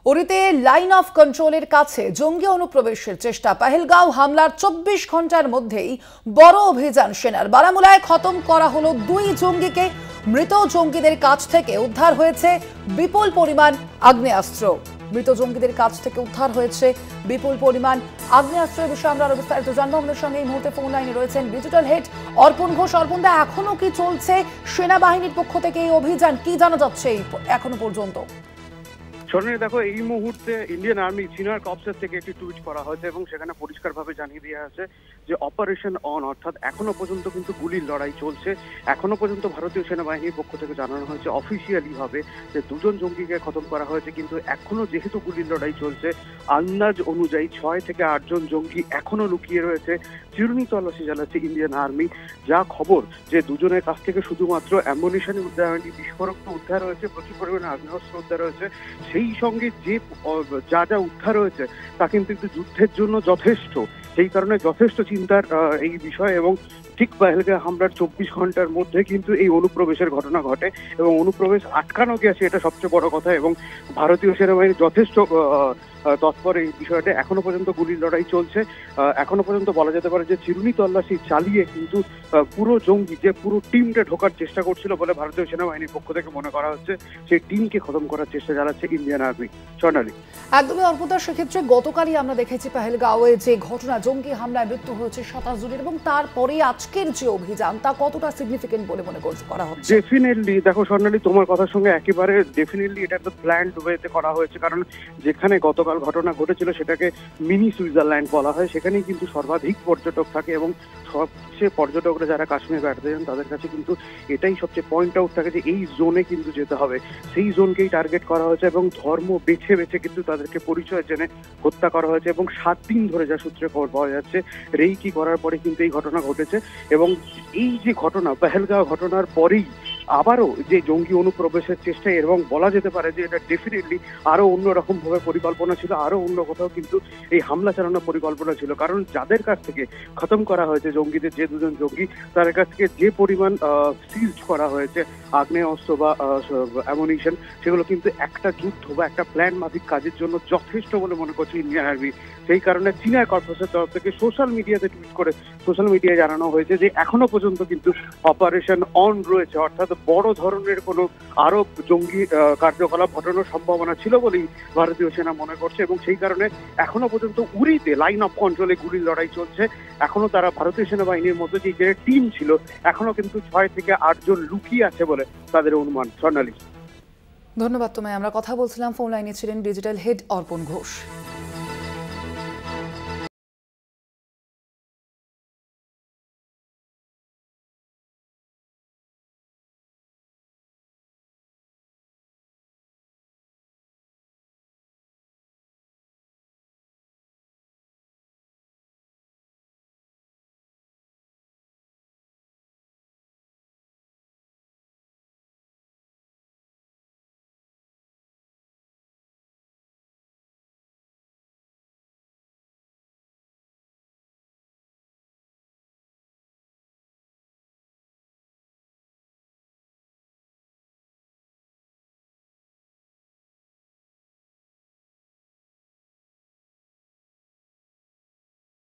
উরিতে line of কন্ট্রোলের কাছে জঙ্গি অনুপ্রবেশের চেষ্টা। পহেলগাঁও হামলার 24 ঘন্টার মধ্যেই বড় অভিযান সেনার। বারামুলায় খতম করা হলো 2 জঙ্গিকে। মৃত জঙ্গিদের কাছ থেকে উদ্ধার হয়েছে বিপুল পরিমাণ আগ্নেয়াস্ত্র। মৃত জঙ্গিদের কাছ থেকে উদ্ধার হয়েছে বিপুল পরিমাণ আগ্নেয়াস্ত্রের বিষয়ে আমরা আরো বিস্তারিত জানবো। আমাদের সঙ্গে এই মুহূর্তে ফোন লাইনে রয়েছেন ডিজিটাল হেড অর্পণ ঘোষ। অর্পণদা, এখনো কি চলছে সেনাবাহিনীর পক্ষ থেকে এই অভিযান? কি জানা যাচ্ছে এখনো পর্যন্ত? স্বর্ণালী, দেখো, এই মুহূর্তে ইন্ডিয়ান আর্মি সিনিয়র কর্পসের থেকে একটি টুইট করা হয়েছে এবং সেখানে পরিষ্কারভাবে জানিয়ে দেওয়া আছে যে অপারেশন অন, অর্থাৎ এখনো পর্যন্ত কিন্তু গুলির লড়াই চলছে। এখনো পর্যন্ত ভারতীয় সেনাবাহিনীর পক্ষ থেকে জানানো হয়েছে অফিসিয়ালি ভাবে যে 2জন জঙ্গিকে খতম করা হয়েছে, কিন্তু এখনো যেহেতু গুলির লড়াই চলছে, আন্দাজ অনুযায়ী 6 থেকে 8 জন জঙ্গি এখনো লুকিয়ে রয়েছে। চিরুনি তল্লাশি চালাচ্ছে ইন্ডিয়ান আর্মি। যা খবর যে 2জনের কাছ থেকে শুধুমাত্র অ্যামুনিশন উদ্ধার হয়নি, বিস্ফোরক উদ্ধার হয়েছে, প্রচুর পরিমাণে আগ্নেয়াস্ত্র উদ্ধার হয়েছে। সেই সঙ্গে যে যা যা উদ্ধার হয়েছে তা কিন্তু যুদ্ধের জন্য যথেষ্ট। সেই কারণে যথেষ্ট চিন্তার এই বিষয়। এবং ঠিক পহেলগাঁও হামলার 24 ঘন্টার মধ্যে কিন্তু এই অনুপ্রবেশের ঘটনা ঘটে এবং অনুপ্রবেশ আটকানো গেছে, এটা সবচেয়ে বড় কথা। এবং ভারতীয় সেনাবাহিনী যথেষ্ট তৎপর এই বিষয়টা। এখনো পর্যন্ত গুলির লড়াই চলছে। এখনো পর্যন্ত বলা যেতে পারে যে চিরুনি তল্লাশি চালিয়ে কিন্তু পুরো জঙ্গি যে পুরো টিমটা ঢোকার চেষ্টা করছিল বলে ভারতীয় সেনাবাহিনীর পক্ষ থেকে মনে করা হচ্ছে, সেই টিমকে খতম করার চেষ্টা চালাচ্ছে ইন্ডিয়ান আর্মি। স্বর্ণালী, একদমই অর্পণদা, সেক্ষেত্রে গতকালই আমরা দেখেছি পহেলগাঁওয়ে যে ঘটনা, জঙ্গি হামলায় মৃত্যু হয়েছে 27 জনের, এবং তারপরে আজকের যে অভিযান তা কতটা সিগনিফিকেন্ট বলে মনে করা হচ্ছে? ডেফিনেটলি, দেখো স্বর্ণালী, তোমার কথার সঙ্গে একেবারে ডেফিনেটলি এটা একটা প্ল্যান্ড ওয়েতে করা হয়েছে। কারণ যেখানে গতকাল ঘটনা ঘটেছিল সেটাকে মিনি সুইজারল্যান্ড বলা হয়। সেখানেই কিন্তু সর্বাধিক পর্যটক থাকে এবং সবচেয়ে পর্যটকরা যারা কাশ্মীর বেড়াতে যান তাদের কাছে কিন্তু এটাই সবচেয়ে পয়েন্ট আউট থাকে যে এই জোনে কিন্তু যেতে হবে। সেই জোনকেই টার্গেট করা হয়েছে এবং ধর্ম বেছে বেছে কিন্তু তাদেরকে পরিচয় জেনে হত্যা করা হয়েছে। এবং 7 দিন ধরে যা সূত্রে খবর পাওয়া যাচ্ছে, রেইকি করার পরে কিন্তু এই ঘটনা ঘটেছে। এবং এই যে ঘটনা, পহেলগাঁও ঘটনার পরেই আবারও যে জঙ্গি অনুপ্রবেশের চেষ্টা, এবং বলা যেতে পারে যে এটা ডেফিনেটলি আরো অন্যরকম ভাবে পরিকল্পনা ছিল, আরো অন্য কোথাও কিন্তু এই হামলা চালানোর পরিকল্পনা ছিল। কারণ যাদের কাছ থেকে খতম করা হয়েছে জঙ্গিদের, যে 2জন জঙ্গি, তাদের কাছ থেকে যে পরিমাণ সিজ করা হয়েছে আগ্নেয়াস্ত্র বা অ্যামুনিশন, সেগুলো কিন্তু একটা যুদ্ধ বা একটা প্ল্যান মাফিক কাজের জন্য যথেষ্ট বলে মনে করছে ইন্ডিয়ান আর্মি। সেই কারণে সিনিয়র কর্পসের তরফ থেকে সোশ্যাল মিডিয়াতে টুইট করে সোশ্যাল মিডিয়ায় জানানো হয়েছে যে এখনো পর্যন্ত কিন্তু অপারেশন অন রয়েছে, অর্থাৎ বড় ধরনের কোনো আরো জঙ্গি কার্যকলাপ ঘটানোর সম্ভাবনা ছিল বলেই ভারতীয় সেনা মনে করছে। এবং সেই কারণে এখনো পর্যন্ত উরিতে লাইন অফ কন্ট্রোলে গুলির লড়াই চলছে। এখনো তারা ভারতীয় সেনাবাহিনীর মধ্যে যে টিম ছিল, এখনো কিন্তু 6 থেকে 8 জন লুকিয়ে আছে বলে তাদের অনুমান। স্বর্ণালী, ধন্যবাদ তোমায়। আমরা কথা বলছিলাম, ফোন লাইনে ছিলেন ডিজিটাল হেড অর্পণ ঘোষ।